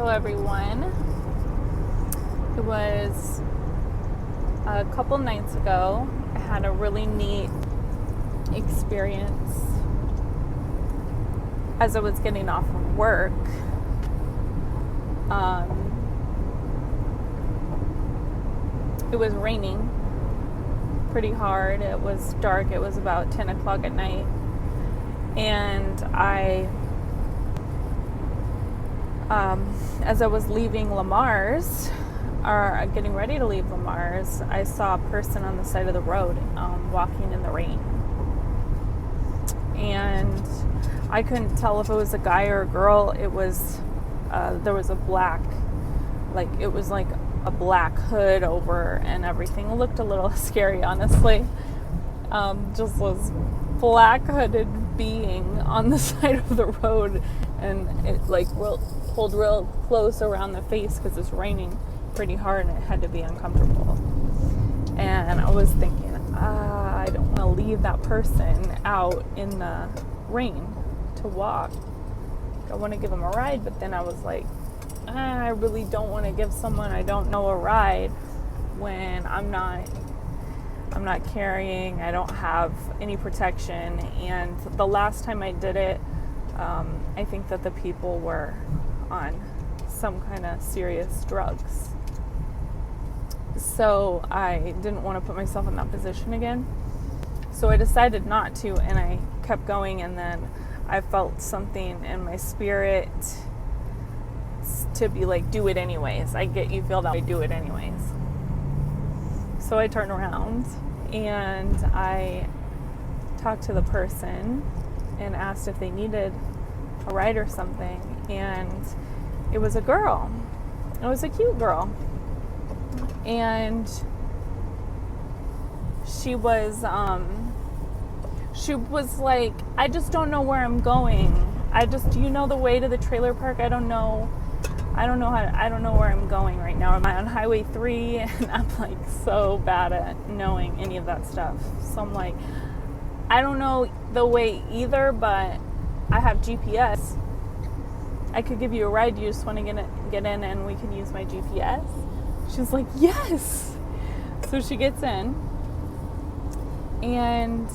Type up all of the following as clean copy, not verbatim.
Hello everyone. It was a couple nights ago. I had a really neat experience as I was getting off of work. It was raining pretty hard. It was dark. It was about 10 o'clock at night. And as I was leaving Lamar's, or getting ready to leave Lamar's, I saw a person on the side of the road walking in the rain. And I couldn't tell if it was a guy or a girl. It was, there was a black hood over and everything. It looked a little scary, honestly. Just this black hooded being on the side of the road, and it pulled real close around the face because it's raining pretty hard and it had to be uncomfortable. And I was thinking, I don't want to leave that person out in the rain to walk. I want to give them a ride, but then I was like, I really don't want to give someone I don't know a ride when I'm not carrying, I don't have any protection. And the last time I did it, I think that the people were on some kind of serious drugs. So I didn't want to put myself in that position again. So I decided not to, and I kept going, and then I felt something in my spirit to be like, do it anyways. I get you feel that way, do it anyways. So I turned around and I talked to the person and asked if they needed a ride or something. And it was a girl. It was a cute girl. And she was like, I just don't know where I'm going. Do you know the way to the trailer park? I don't know where I'm going right now. I'm on Highway 3 and I'm like so bad at knowing any of that stuff. So I'm like, I don't know the way either, but I have GPS. I could give you a ride. You just want to get in and we can use my GPS? She's like, yes. So she gets in and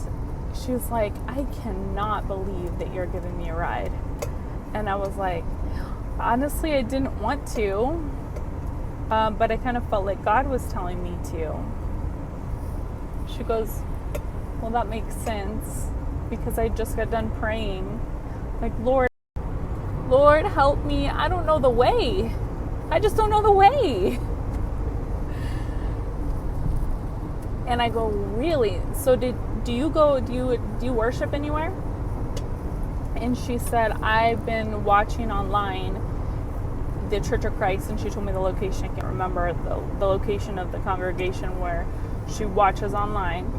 she was like, I cannot believe that you're giving me a ride. And I was like, honestly, I didn't want to, but I kind of felt like God was telling me to. She goes, well, that makes sense, because I just got done praying. Like, Lord, help me. I don't know the way. I just don't know the way. And I go, really? So do you worship anywhere? And she said, I've been watching online the Church of Christ, and she told me the location. I can't remember the location of the congregation where she watches online.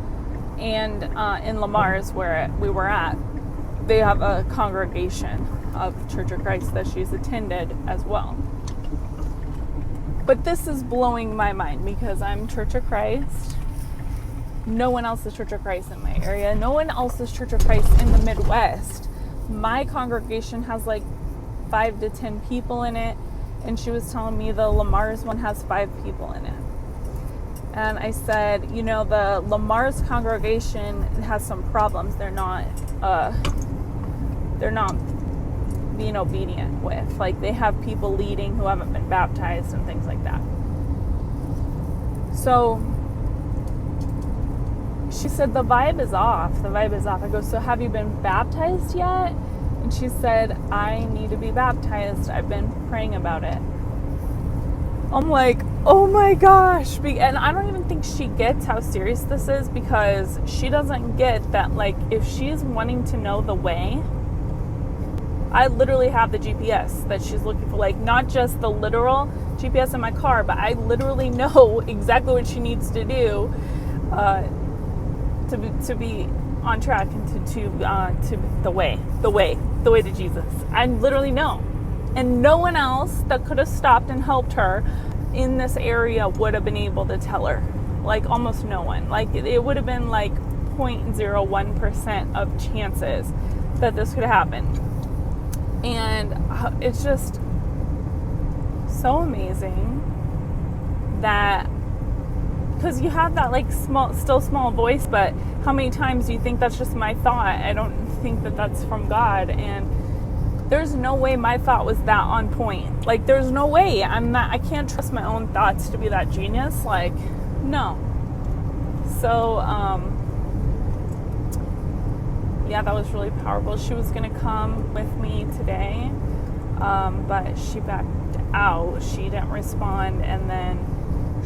And in Lamar's, where we were at, they have a congregation of Church of Christ that she's attended as well. But this is blowing my mind because I'm Church of Christ. No one else is Church of Christ in my area. No one else is Church of Christ in the Midwest. My congregation has like 5 to 10 people in it, and she was telling me the Lamar's one has 5 people in it. And I said, the Lamar's congregation has some problems. They're not being obedient with. Like, they have people leading who haven't been baptized and things like that. So she said, the vibe is off. I go, so have you been baptized yet? And she said, I need to be baptized. I've been praying about it. I'm like, oh my gosh. And I don't even think she gets how serious this is, because she doesn't get that, like, if she's wanting to know the way, I literally have the GPS that she's looking for. Like, not just the literal GPS in my car, but I literally know exactly what she needs to do to be on track and to the way to Jesus. I literally know. And no one else that could have stopped and helped her in this area would have been able to tell her. Like, almost no one. Like, it would have been like 0.01% of chances that this could happen. And it's just, so amazing that, because you have that like still small voice, but how many times do you think that's just my thought? I don't think that that's from God. And there's no way my thought was that on point. Like, there's no way. I can't trust my own thoughts to be that genius. Like, no. So, yeah, that was really powerful. She was going to come with me today, but she backed out. She didn't respond, and then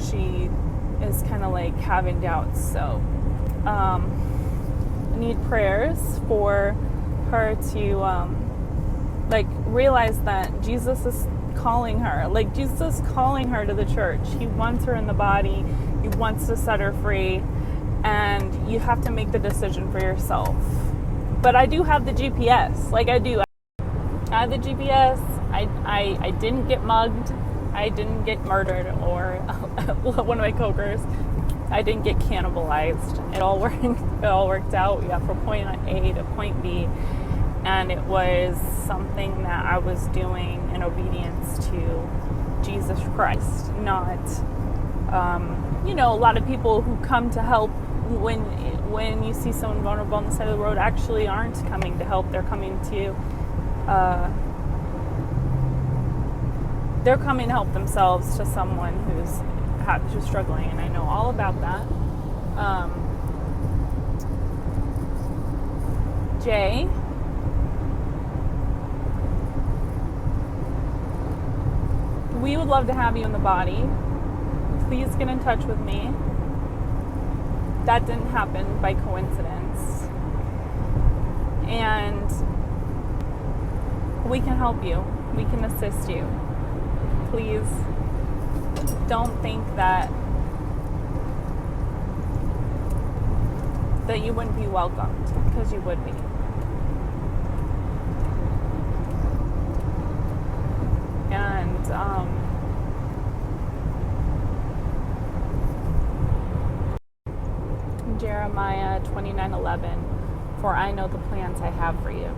she is kind of like having doubts. So, I need prayers for her to, like, realize that Jesus is calling her. Like, Jesus is calling her to the church. He wants her in the body. He wants to set her free. And you have to make the decision for yourself. But I do have the GPS. Like, I do. I have the GPS. I didn't get mugged. I didn't get murdered, or one of my coworkers. I didn't get cannibalized. It all worked out. Yeah, from point A to point B. And it was something that I was doing in obedience to Jesus Christ, not, a lot of people who come to help when you see someone vulnerable on the side of the road actually aren't coming to help. They're coming to help themselves to someone who's struggling, and I know all about that. Jay, we would love to have you in the body. Please get in touch with me. That didn't happen by coincidence. And we can help you. We can assist you. Please don't think that you wouldn't be welcomed, because you would be. And Jeremiah 29:11, for I know the plans I have for you.